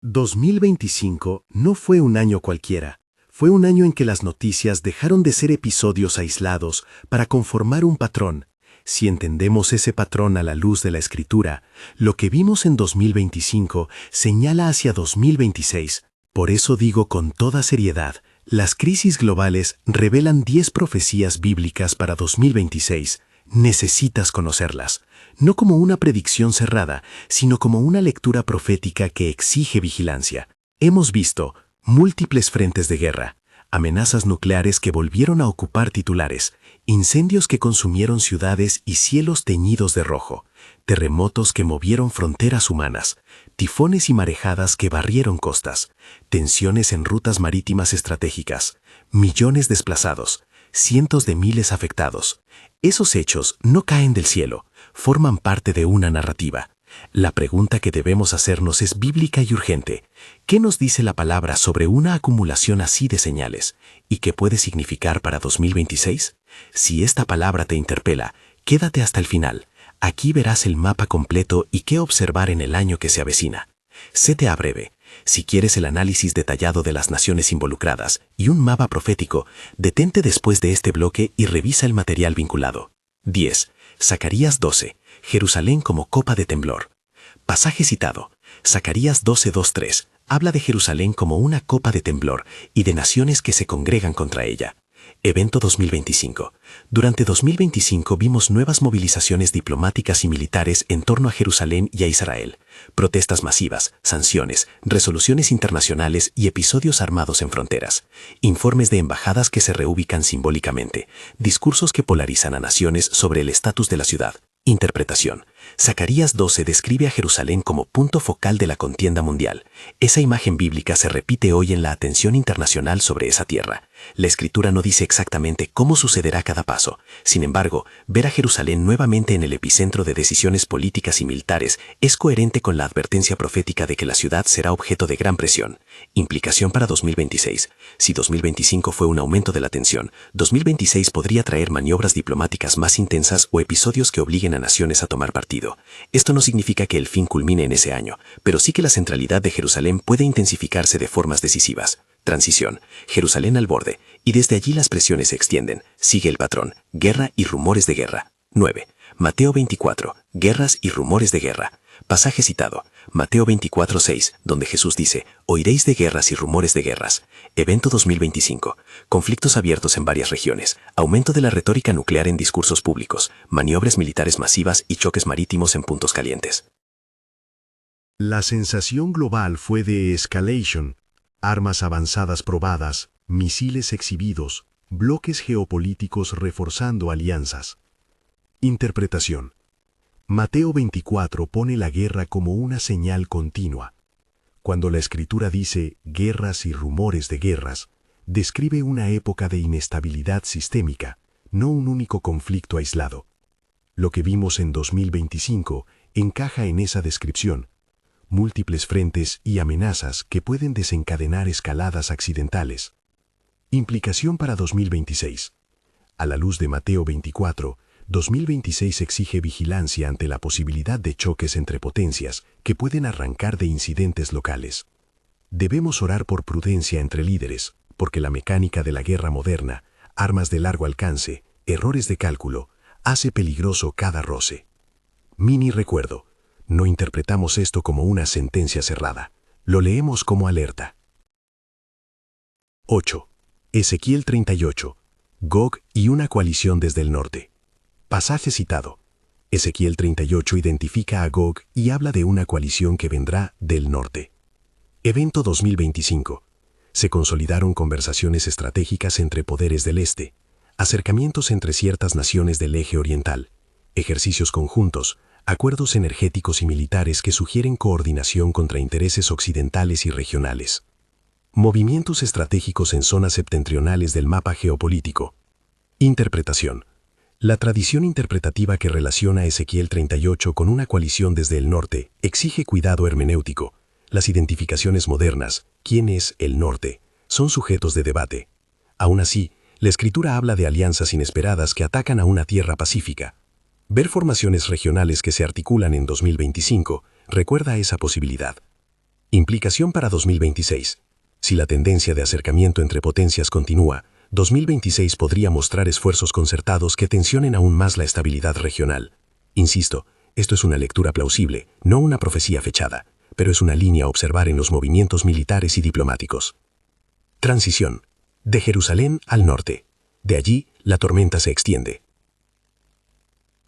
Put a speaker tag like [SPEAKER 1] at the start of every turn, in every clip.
[SPEAKER 1] 2025 no fue un año cualquiera. Fue un año en que las noticias dejaron de ser episodios aislados para conformar un patrón. Si entendemos ese patrón a la luz de la Escritura, lo que vimos en 2025 señala hacia 2026. Por eso digo con toda seriedad, las crisis globales revelan 10 profecías bíblicas para 2026. Necesitas conocerlas, no como una predicción cerrada, sino como una lectura profética que exige vigilancia. Hemos visto múltiples frentes de guerra, amenazas nucleares que volvieron a ocupar titulares, incendios que consumieron ciudades y cielos teñidos de rojo, terremotos que movieron fronteras humanas, tifones y marejadas que barrieron costas, tensiones en rutas marítimas estratégicas, millones desplazados, cientos de miles afectados. Esos hechos no caen del cielo, forman parte de una narrativa. La pregunta que debemos hacernos es bíblica y urgente. ¿Qué nos dice la palabra sobre una acumulación así de señales? ¿Y qué puede significar para 2026? Si esta palabra te interpela, quédate hasta el final. Aquí verás el mapa completo y qué observar en el año que se avecina. Séte a breve. Si quieres el análisis detallado de las naciones involucradas y un mapa profético, detente después de este bloque y revisa el material vinculado. 10. Zacarías 12. Jerusalén como copa de temblor. Pasaje citado. Zacarías 12:2-3. Habla de Jerusalén como una copa de temblor y de naciones que se congregan contra ella. Evento 2025. Durante 2025 vimos nuevas movilizaciones diplomáticas y militares en torno a Jerusalén y a Israel, protestas masivas, sanciones, resoluciones internacionales y episodios armados en fronteras, informes de embajadas que se reubican simbólicamente, discursos que polarizan a naciones sobre el estatus de la ciudad. Interpretación. Zacarías 12 describe a Jerusalén como punto focal de la contienda mundial. Esa imagen bíblica se repite hoy en la atención internacional sobre esa tierra. La Escritura no dice exactamente cómo sucederá cada paso. Sin embargo, ver a Jerusalén nuevamente en el epicentro de decisiones políticas y militares es coherente con la advertencia profética de que la ciudad será objeto de gran presión. Implicación para 2026. Si 2025 fue un aumento de la tensión, 2026 podría traer maniobras diplomáticas más intensas o episodios que obliguen a naciones a tomar partido. Esto no significa que el fin culmine en ese año, pero sí que la centralidad de Jerusalén puede intensificarse de formas decisivas. Transición. Jerusalén al borde, y desde allí las presiones se extienden. Sigue el patrón. Guerra y rumores de guerra. 9. Mateo 24. Guerras y rumores de guerra. Pasaje citado. Mateo 24:6, donde Jesús dice, oiréis de guerras y rumores de guerras. Evento 2025. Conflictos abiertos en varias regiones, aumento de la retórica nuclear en discursos públicos, maniobras militares masivas y choques marítimos en puntos calientes.
[SPEAKER 2] La sensación global fue de escalation, armas avanzadas probadas, misiles exhibidos, bloques geopolíticos reforzando alianzas. Interpretación. Mateo 24 pone la guerra como una señal continua. Cuando la Escritura dice guerras y rumores de guerras, describe una época de inestabilidad sistémica, no un único conflicto aislado. Lo que vimos en 2025 encaja en esa descripción. Múltiples frentes y amenazas que pueden desencadenar escaladas accidentales. Implicación para 2026. A la luz de Mateo 24, 2026 exige vigilancia ante la posibilidad de choques entre potencias que pueden arrancar de incidentes locales. Debemos orar por prudencia entre líderes, porque la mecánica de la guerra moderna, armas de largo alcance, errores de cálculo, hace peligroso cada roce. Mini recuerdo. No interpretamos esto como una sentencia cerrada. Lo leemos como alerta. 8. Ezequiel 38. Gog y una coalición desde el norte. Pasaje citado. Ezequiel 38 identifica a Gog y habla de una coalición que vendrá del norte. Evento 2025. Se consolidaron conversaciones estratégicas entre poderes del este, acercamientos entre ciertas naciones del eje oriental, ejercicios conjuntos, acuerdos energéticos y militares que sugieren coordinación contra intereses occidentales y regionales. Movimientos estratégicos en zonas septentrionales del mapa geopolítico. Interpretación. La tradición interpretativa que relaciona Ezequiel 38 con una coalición desde el norte exige cuidado hermenéutico. Las identificaciones modernas, ¿quién es el norte?, son sujetos de debate. Aún así, la Escritura habla de alianzas inesperadas que atacan a una tierra pacífica. Ver formaciones regionales que se articulan en 2025 recuerda esa posibilidad.
[SPEAKER 3] Implicación para 2026. Si la tendencia de acercamiento entre potencias continúa, 2026 podría mostrar esfuerzos concertados que tensionen aún más la estabilidad regional. Insisto, esto es una lectura plausible, no una profecía fechada, pero es una línea a observar en los movimientos militares y diplomáticos. Transición. De Jerusalén al norte. De allí, la tormenta se extiende.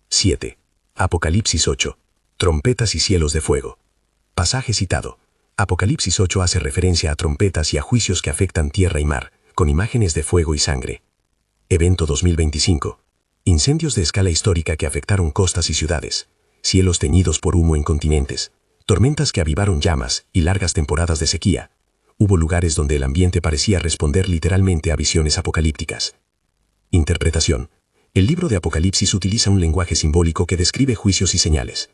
[SPEAKER 3] 7. Apocalipsis 8. Trompetas y cielos de fuego. Pasaje citado. Apocalipsis 8 hace referencia a trompetas y a juicios que afectan tierra y mar, con imágenes de fuego y sangre. Evento 2025. Incendios de escala histórica que afectaron costas y ciudades, cielos teñidos por humo en continentes, tormentas que avivaron llamas y largas temporadas de sequía. Hubo lugares donde el ambiente parecía responder literalmente a visiones apocalípticas. Interpretación. El libro de Apocalipsis utiliza un lenguaje simbólico que describe juicios y señales.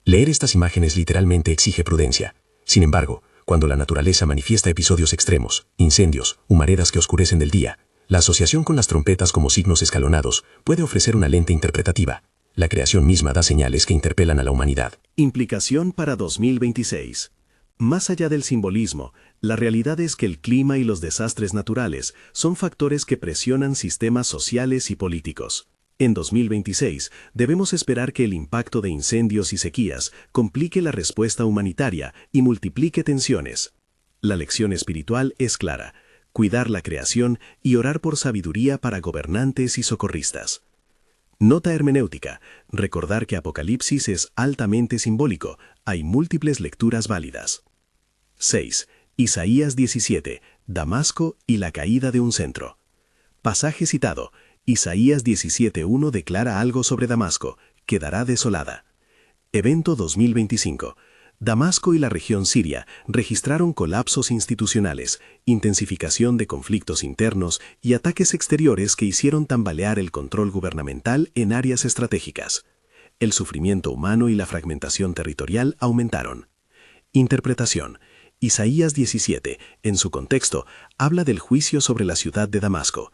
[SPEAKER 3] Leer estas imágenes literalmente exige prudencia. Sin embargo, cuando la naturaleza manifiesta episodios extremos, incendios, humaredas que oscurecen del día, la asociación con las trompetas como signos escalonados puede ofrecer una lente interpretativa. La creación misma da señales que interpelan a la humanidad.
[SPEAKER 1] Implicación para 2026. Más allá del simbolismo, la realidad es que el clima y los desastres naturales son factores que presionan sistemas sociales y políticos. En 2026, debemos esperar que el impacto de incendios y sequías complique la respuesta humanitaria y multiplique tensiones. La lección espiritual es clara: cuidar la creación y orar por sabiduría para gobernantes y socorristas. Nota hermenéutica: recordar que Apocalipsis es altamente simbólico, hay múltiples lecturas válidas. 6. Isaías 17, Damasco y la caída de un centro. Pasaje citado. Isaías 17:1 declara algo sobre Damasco: quedará desolada. Evento 2025. Damasco y la región siria registraron colapsos institucionales, intensificación de conflictos internos y ataques exteriores que hicieron tambalear el control gubernamental en áreas estratégicas. El sufrimiento humano y la fragmentación territorial aumentaron. Interpretación. Isaías 17, en su contexto, habla del juicio sobre la ciudad de Damasco.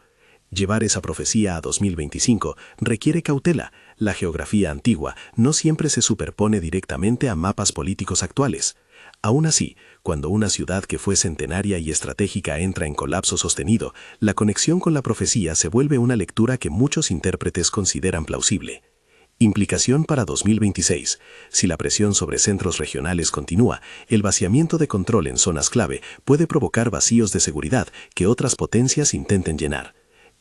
[SPEAKER 1] Llevar esa profecía a 2025 requiere cautela. La geografía antigua no siempre se superpone directamente a mapas políticos actuales. Aún así, cuando una ciudad que fue centenaria y estratégica entra en colapso sostenido, la conexión con la profecía se vuelve una lectura que muchos intérpretes consideran plausible. Implicación para 2026. Si la presión sobre centros regionales continúa, el vaciamiento de control en zonas clave puede provocar vacíos de seguridad que otras potencias intenten llenar.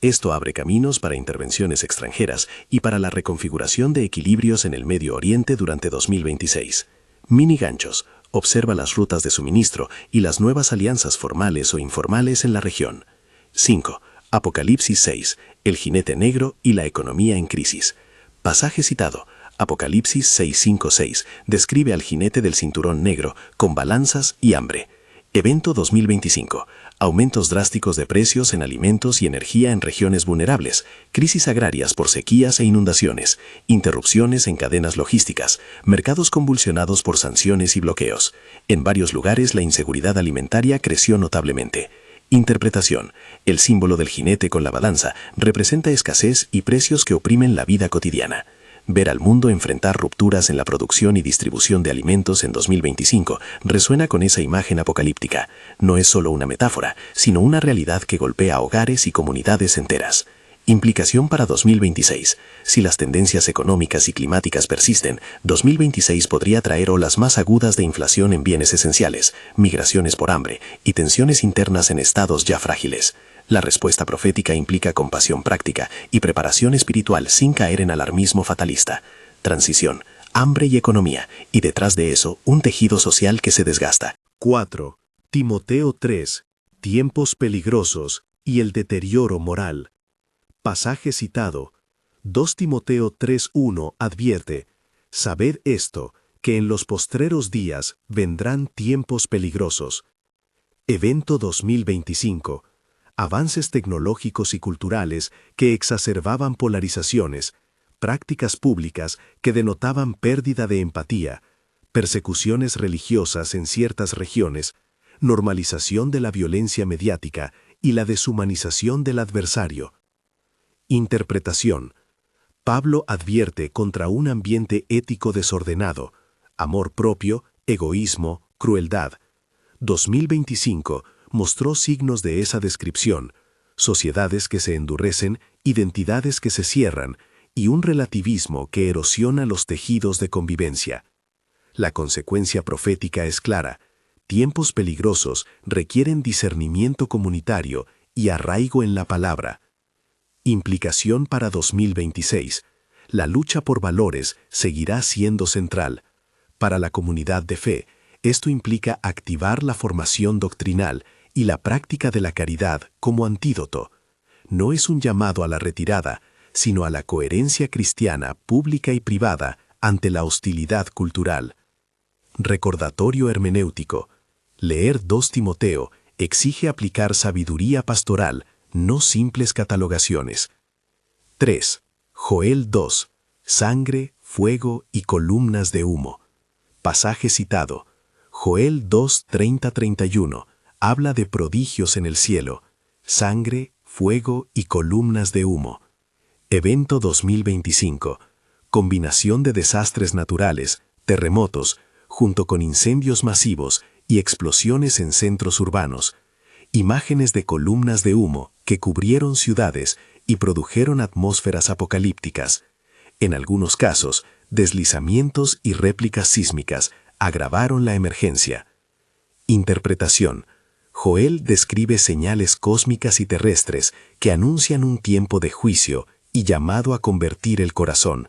[SPEAKER 1] Esto abre caminos para intervenciones extranjeras y para la reconfiguración de equilibrios en el Medio Oriente durante 2026. Mini ganchos. Observa las rutas de suministro y las nuevas alianzas formales o informales en la región. 5. Apocalipsis 6. El jinete negro y la economía en crisis. Pasaje citado. Apocalipsis 6:5-6 describe al jinete del cinturón negro con balanzas y hambre. Evento 2025. Aumentos drásticos de precios en alimentos y energía en regiones vulnerables, crisis agrarias por sequías e inundaciones, interrupciones en cadenas logísticas, mercados convulsionados por sanciones y bloqueos. En varios lugares la inseguridad alimentaria creció notablemente. Interpretación. El símbolo del jinete con la balanza representa escasez y precios que oprimen la vida cotidiana. Ver al mundo enfrentar rupturas en la producción y distribución de alimentos en 2025 resuena con esa imagen apocalíptica. No es solo una metáfora, sino una realidad que golpea hogares y comunidades enteras. Implicación para 2026. Si las tendencias económicas y climáticas persisten, 2026 podría traer olas más agudas de inflación en bienes esenciales, migraciones por hambre y tensiones internas en estados ya frágiles. La respuesta profética implica compasión práctica y preparación espiritual sin caer en alarmismo fatalista. Transición, hambre y economía, y detrás de eso, un tejido social que se desgasta. 4. Timoteo 3. Tiempos peligrosos y el deterioro moral. Pasaje citado. 2 Timoteo 3:1 advierte: sabed esto, que en los postreros días vendrán tiempos peligrosos. Evento 2025. Avances tecnológicos y culturales que exacerbaban polarizaciones, prácticas públicas que denotaban pérdida de empatía, persecuciones religiosas en ciertas regiones, normalización de la violencia mediática y la deshumanización del adversario. Interpretación. Pablo advierte contra un ambiente ético desordenado, amor propio, egoísmo, crueldad. 2025 mostró signos de esa descripción: sociedades que se endurecen, identidades que se cierran y un relativismo que erosiona los tejidos de convivencia. La consecuencia profética es clara: tiempos peligrosos requieren discernimiento comunitario y arraigo en la palabra. Implicación para 2026. La lucha por valores seguirá siendo central. Para la comunidad de fe, esto implica activar la formación doctrinal y la práctica de la caridad como antídoto. No es un llamado a la retirada, sino a la coherencia cristiana pública y privada ante la hostilidad cultural. Recordatorio hermenéutico. Leer 2 Timoteo exige aplicar sabiduría pastoral, no simples catalogaciones. 3. Joel 2. Sangre, fuego y columnas de humo. Pasaje citado. Joel 2, 30-31. Habla de prodigios en el cielo, sangre, fuego y columnas de humo. Evento 2025. Combinación de desastres naturales, terremotos, junto con incendios masivos y explosiones en centros urbanos. Imágenes de columnas de humo que cubrieron ciudades y produjeron atmósferas apocalípticas. En algunos casos, deslizamientos y réplicas sísmicas agravaron la emergencia. Interpretación. Joel describe señales cósmicas y terrestres que anuncian un tiempo de juicio y llamado a convertir el corazón.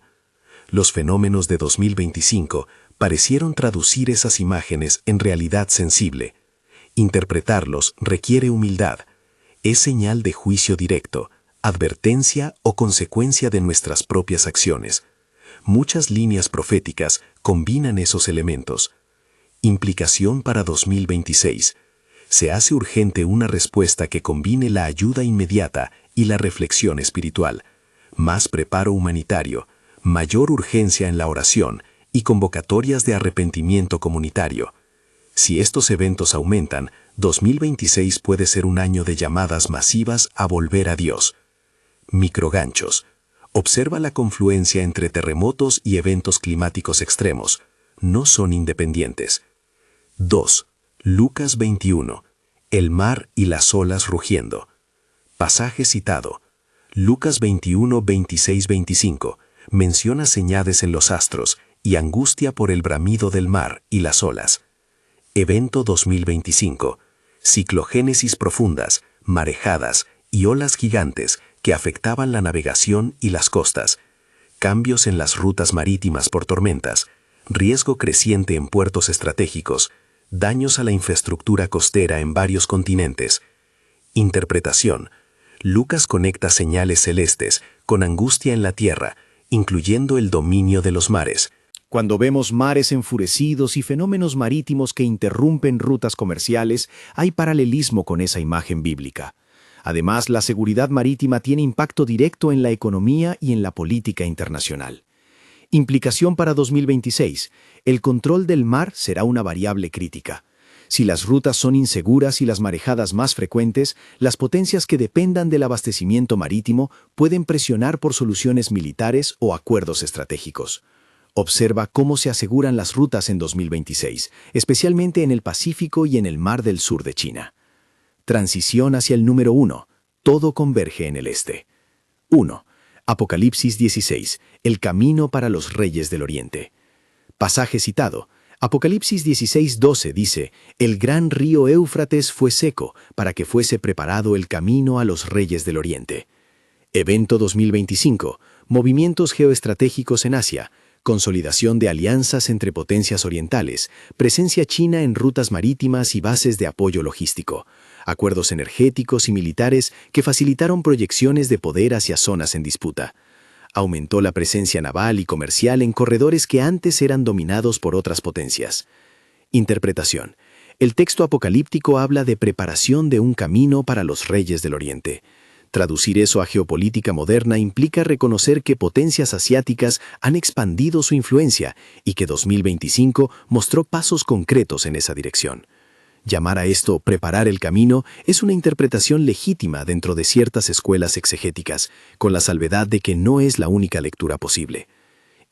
[SPEAKER 1] Los fenómenos de 2025 parecieron traducir esas imágenes en realidad sensible. Interpretarlos requiere humildad. Es señal de juicio directo, advertencia o consecuencia de nuestras propias acciones. Muchas líneas proféticas combinan esos elementos. Implicación para 2026. Se hace urgente una respuesta que combine la ayuda inmediata y la reflexión espiritual, más preparo humanitario, mayor urgencia en la oración y convocatorias de arrepentimiento comunitario. Si estos eventos aumentan, 2026 puede ser un año de llamadas masivas a volver a Dios. Microganchos. Observa la confluencia entre terremotos y eventos climáticos extremos. No son independientes. 2. Lucas 21. El mar y las olas rugiendo. Pasaje citado. Lucas 21, 26-25. Menciona señales en los astros y angustia por el bramido del mar y las olas. Evento 2025. Ciclogénesis profundas, marejadas y olas gigantes que afectaban la navegación y las costas. Cambios en las rutas marítimas por tormentas. Riesgo creciente en puertos estratégicos. Daños a la infraestructura costera en varios continentes. Interpretación. Lucas conecta señales celestes con angustia en la tierra, incluyendo el dominio de los mares.
[SPEAKER 4] Cuando vemos mares enfurecidos y fenómenos marítimos que interrumpen rutas comerciales, hay paralelismo con esa imagen bíblica. Además, la seguridad marítima tiene impacto directo en la economía y en la política internacional. Implicación para 2026. El control del mar será una variable crítica. Si las rutas son inseguras y las marejadas más frecuentes, las potencias que dependan del abastecimiento marítimo pueden presionar por soluciones militares o acuerdos estratégicos. Observa cómo se aseguran las rutas en 2026, especialmente en el Pacífico y en el Mar del Sur de China. Transición hacia el número 1. Todo converge en el este. 1. Apocalipsis 16. El camino para los reyes del Oriente. Pasaje citado. Apocalipsis 16:12 dice: El gran río Éufrates fue seco para que fuese preparado el camino a los reyes del Oriente. Evento 2025. Movimientos geoestratégicos en Asia. Consolidación de alianzas entre potencias orientales. Presencia china en rutas marítimas y bases de apoyo logístico. Acuerdos energéticos y militares que facilitaron proyecciones de poder hacia zonas en disputa. Aumentó la presencia naval y comercial en corredores que antes eran dominados por otras potencias. Interpretación. El texto apocalíptico habla de preparación de un camino para los reyes del Oriente. Traducir eso a geopolítica moderna implica reconocer que potencias asiáticas han expandido su influencia y que 2025 mostró pasos concretos en esa dirección. Llamar a esto preparar el camino es una interpretación legítima dentro de ciertas escuelas exegéticas, con la salvedad de que no es la única lectura posible.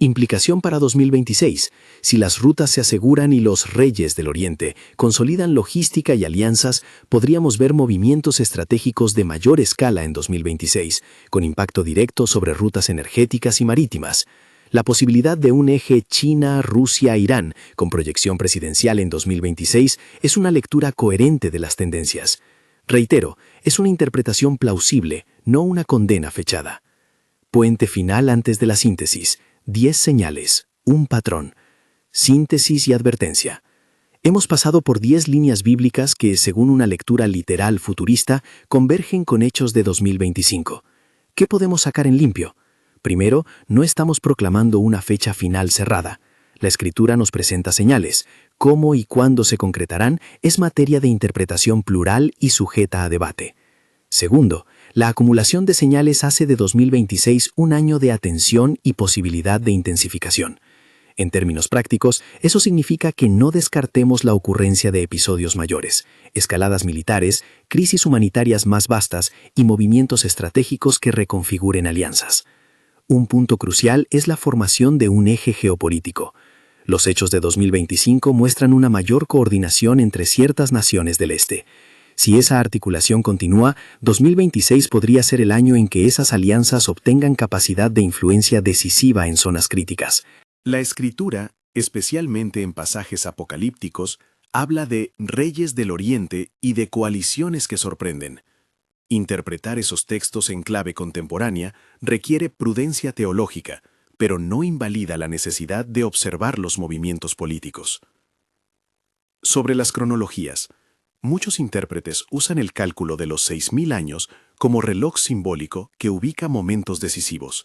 [SPEAKER 4] Implicación para 2026. Si las rutas se aseguran y los reyes del Oriente consolidan logística y alianzas, podríamos ver movimientos estratégicos de mayor escala en 2026, con impacto directo sobre rutas energéticas y marítimas. La posibilidad de un eje China-Rusia-Irán con proyección presidencial en 2026 es una lectura coherente de las tendencias. Reitero, es una interpretación plausible, no una condena fechada. Puente final antes de la síntesis. 10 señales, un patrón. Síntesis y advertencia. Hemos pasado por 10 líneas bíblicas que, según una lectura literal futurista, convergen con hechos de 2025. ¿Qué podemos sacar en limpio? Primero, no estamos proclamando una fecha final cerrada. La Escritura nos presenta señales. Cómo y cuándo se concretarán es materia de interpretación plural y sujeta a debate. Segundo, la acumulación de señales hace de 2026 un año de atención y posibilidad de intensificación. En términos prácticos, eso significa que no descartemos la ocurrencia de episodios mayores, escaladas militares, crisis humanitarias más vastas y movimientos estratégicos que reconfiguren alianzas. Un punto crucial es la formación de un eje geopolítico. Los hechos de 2025 muestran una mayor coordinación entre ciertas naciones del Este. Si esa articulación continúa, 2026 podría ser el año en que esas alianzas obtengan capacidad de influencia decisiva en zonas críticas.
[SPEAKER 1] La Escritura, especialmente en pasajes apocalípticos, habla de reyes del Oriente y de coaliciones que sorprenden. Interpretar esos textos en clave contemporánea requiere prudencia teológica, pero no invalida la necesidad de observar los movimientos políticos. Sobre las cronologías, muchos intérpretes usan el cálculo de los 6.000 años como reloj simbólico que ubica momentos decisivos.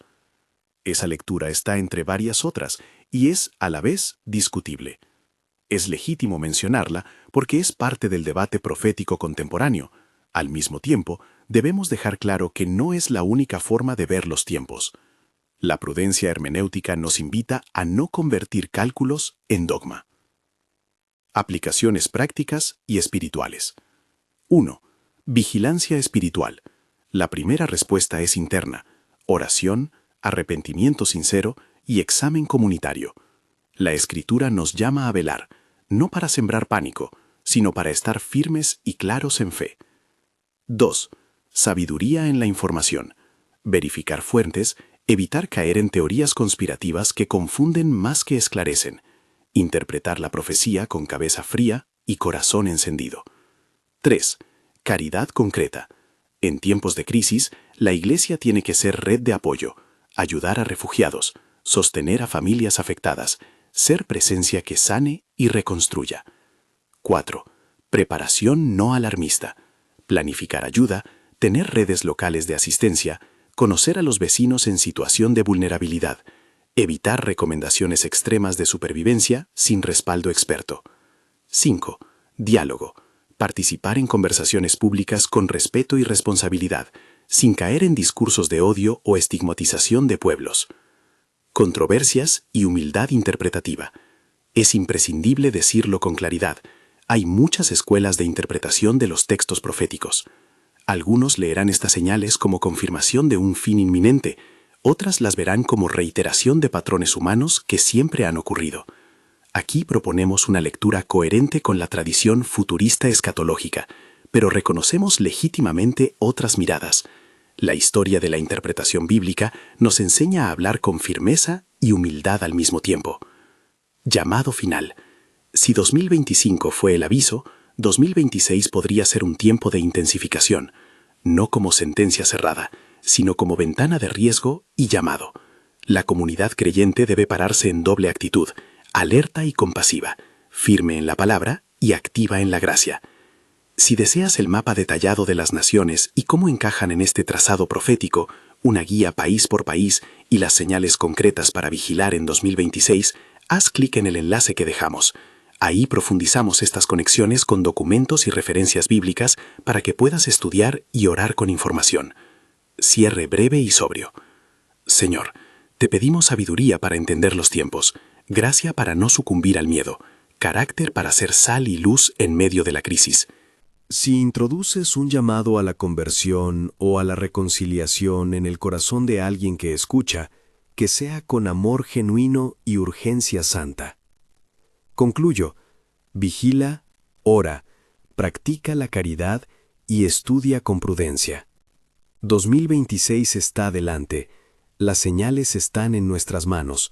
[SPEAKER 1] Esa lectura está entre varias otras y es, a la vez, discutible. Es legítimo mencionarla porque es parte del debate profético contemporáneo. Al mismo tiempo, debemos dejar claro que no es la única forma de ver los tiempos. La prudencia hermenéutica nos invita a no convertir cálculos en dogma. Aplicaciones prácticas y espirituales. 1. Vigilancia espiritual. La primera respuesta es interna: oración, arrepentimiento sincero y examen comunitario. La Escritura nos llama a velar, no para sembrar pánico, sino para estar firmes y claros en fe. 2. Sabiduría en la información. Verificar fuentes, evitar caer en teorías conspirativas que confunden más que esclarecen. Interpretar la profecía con cabeza fría y corazón encendido. 3. Caridad concreta. En tiempos de crisis, la Iglesia tiene que ser red de apoyo, ayudar a refugiados, sostener a familias afectadas, ser presencia que sane y reconstruya. 4. Preparación no alarmista. Planificar ayuda, tener redes locales de asistencia, conocer a los vecinos en situación de vulnerabilidad, evitar recomendaciones extremas de supervivencia sin respaldo experto. 5. Diálogo. Participar en conversaciones públicas con respeto y responsabilidad, sin caer en discursos de odio o estigmatización de pueblos. Controversias y humildad interpretativa. Es imprescindible decirlo con claridad. Hay muchas escuelas de interpretación de los textos proféticos. Algunos leerán estas señales como confirmación de un fin inminente, otras las verán como reiteración de patrones humanos que siempre han ocurrido. Aquí proponemos una lectura coherente con la tradición futurista escatológica, pero reconocemos legítimamente otras miradas. La historia de la interpretación bíblica nos enseña a hablar con firmeza y humildad al mismo tiempo. Llamado final. Si 2025 fue el aviso, 2026 podría ser un tiempo de intensificación, no como sentencia cerrada, sino como ventana de riesgo y llamado. La comunidad creyente debe pararse en doble actitud, alerta y compasiva, firme en la palabra y activa en la gracia. Si deseas el mapa detallado de las naciones y cómo encajan en este trazado profético, una guía país por país y las señales concretas para vigilar en 2026, haz clic en el enlace que dejamos. Ahí profundizamos estas conexiones con documentos y referencias bíblicas para que puedas estudiar y orar con información. Cierre breve y sobrio. Señor, te pedimos sabiduría para entender los tiempos, gracia para no sucumbir al miedo, carácter para ser sal y luz en medio de la crisis.
[SPEAKER 4] Si introduces un llamado a la conversión o a la reconciliación en el corazón de alguien que escucha,
[SPEAKER 1] que sea con amor genuino y urgencia santa. Concluyo, vigila, ora, practica la caridad y estudia con prudencia. 2026 está adelante, las señales están en nuestras manos.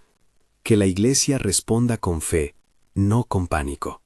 [SPEAKER 1] Que la Iglesia responda con fe, no con pánico.